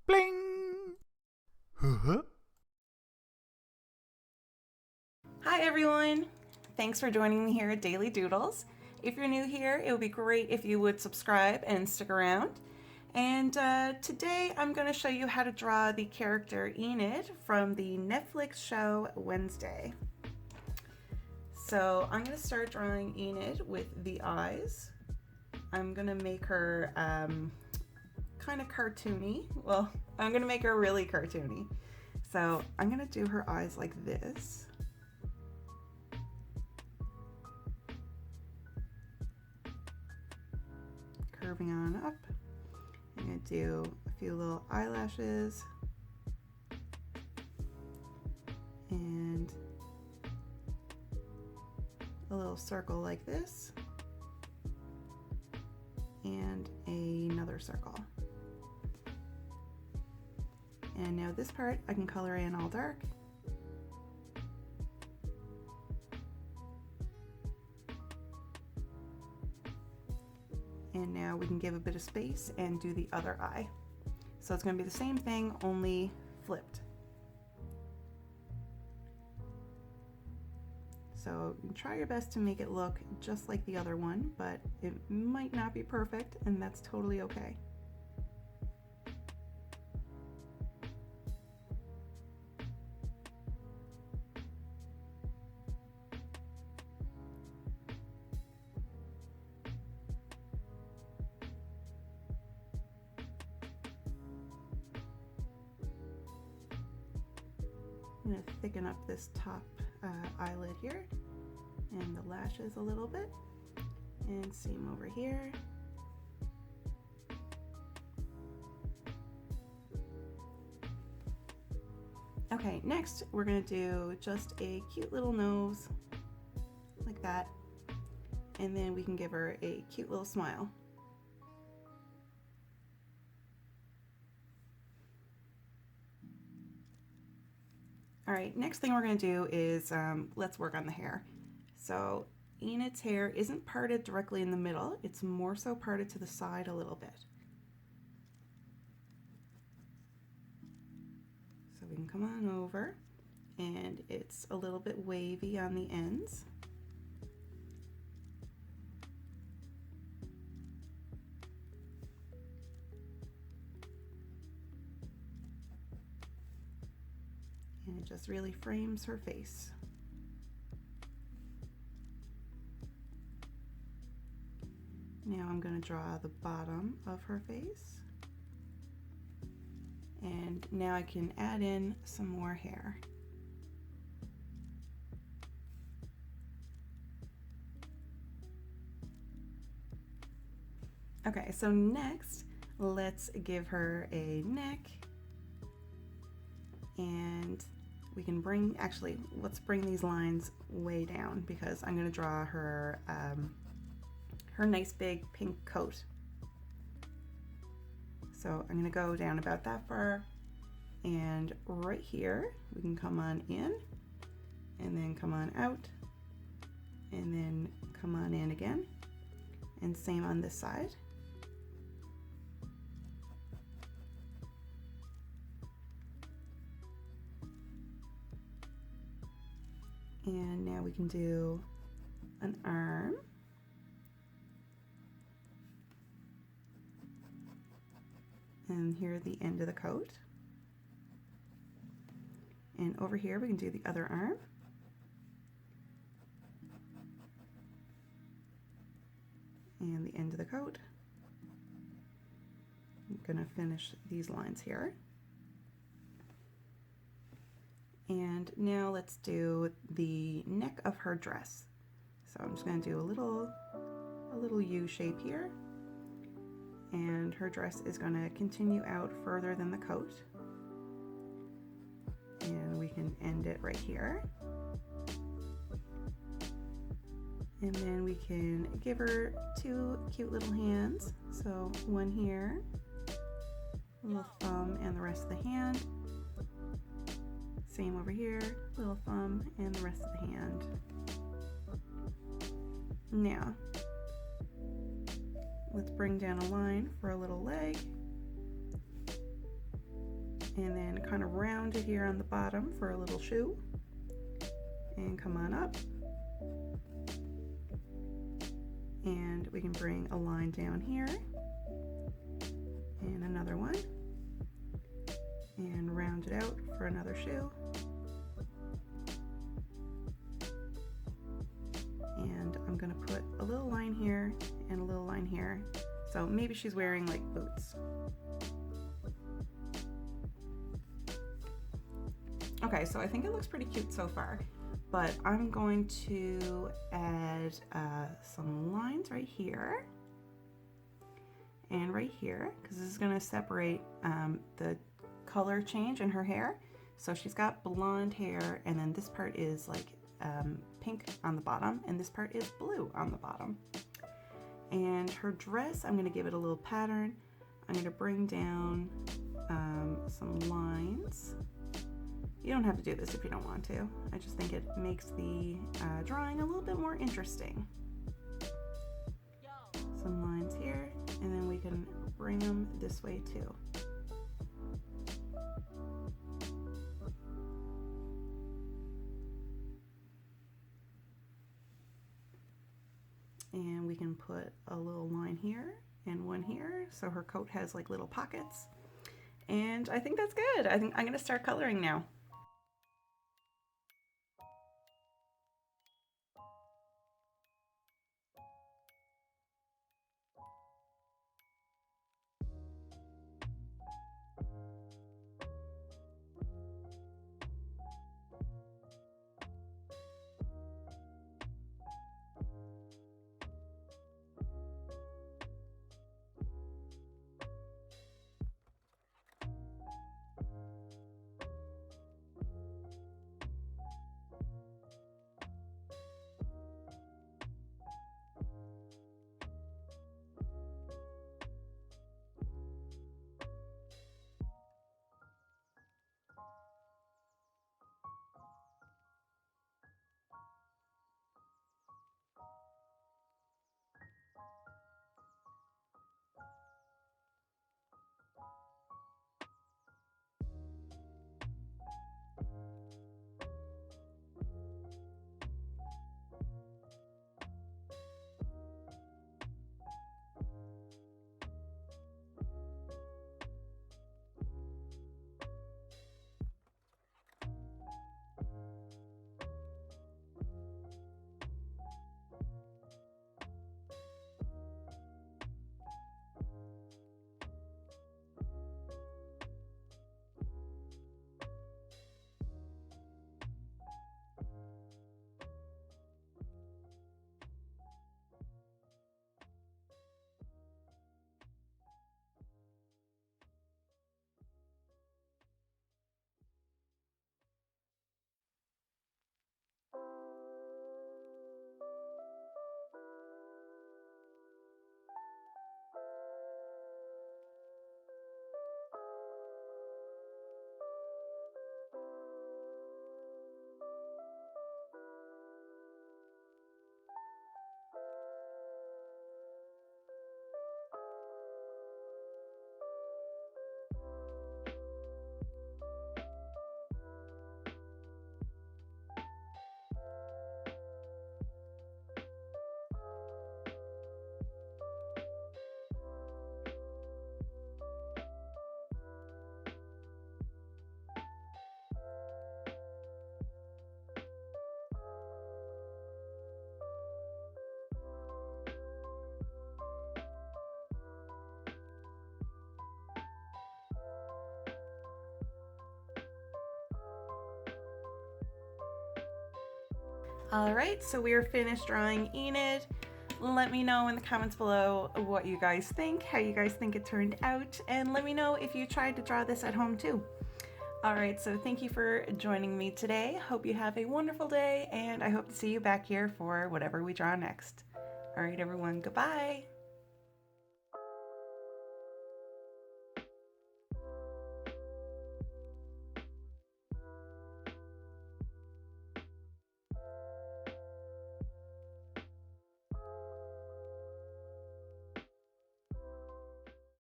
Bling! Huh? Hi everyone! Thanks for joining me here at Daily Doodles. If you're new here, it would be great if you would subscribe and stick around. And today I'm going to show you how to draw the character Enid from the Netflix show Wednesday. So I'm going to start drawing Enid with the eyes. I'm going to make her kind of cartoony. Well, I'm going to make her really cartoony. So I'm going to do her eyes like this. Curving on up. I'm going to do a few little eyelashes and a little circle like this and another circle. And now this part I can color in all dark. And now we can give a bit of space and do the other eye. So it's going to be the same thing, only flipped. So you can try your best to make it look just like the other one, but it might not be perfect, and that's totally okay. I'm going to thicken up this top eyelid here and the lashes a little bit, and same over here. Okay, next we're going to do just a cute little nose like that, and then we can give her a cute little smile. All right, next thing we're going to do is let's work on the hair. So Enid's hair isn't parted directly in the middle, it's more so parted to the side a little bit. So we can come on over, and it's a little bit wavy on the ends. And it just really frames her face. Now I'm going to draw the bottom of her face. And now I can add in some more hair. Okay, so next, let's give her a neck. And we can let's bring these lines way down, because I'm going to draw her her nice big pink coat. So I'm going to go down about that far, and right here we can come on in and then come on out and then come on in again, and same on this side. And now we can do an arm. And here's the end of the coat. And over here we can do the other arm. And the end of the coat. I'm going to finish these lines here. And now let's do the neck of her dress. So I'm just going to do a little U shape here. And her dress is going to continue out further than the coat. And we can end it right here. And then we can give her two cute little hands. So one here, a little thumb and the rest of the hand. Same over here, little thumb and the rest of the hand. Now, let's bring down a line for a little leg. and then kind of round it here on the bottom for a little shoe, and come on up, and we can bring a line down here and another one, and round it out for another shoe, and I'm gonna put a little line here and a little line here, so maybe she's wearing like boots. Okay, so I think it looks pretty cute so far, but I'm going to add some lines right here and right here, because this is going to separate the color change in her hair. So she's got blonde hair, and then this part is like pink on the bottom, and this part is blue on the bottom. And her dress, I'm going to give it a little pattern. I'm going to bring down some lines. You don't have to do this if you don't want to. I just think it makes the drawing a little bit more interesting. Some lines here, and then we can bring them this way too. And we can put a little line here and one here, so her coat has like little pockets. And I think that's good. I think I'm gonna start coloring now. All right, so we are finished drawing Enid. Let me know in the comments below what you guys think, how you guys think it turned out, and let me know if you tried to draw this at home too. All right, so thank you for joining me today. Hope you have a wonderful day, and I hope to see you back here for whatever we draw next. All right, everyone, goodbye.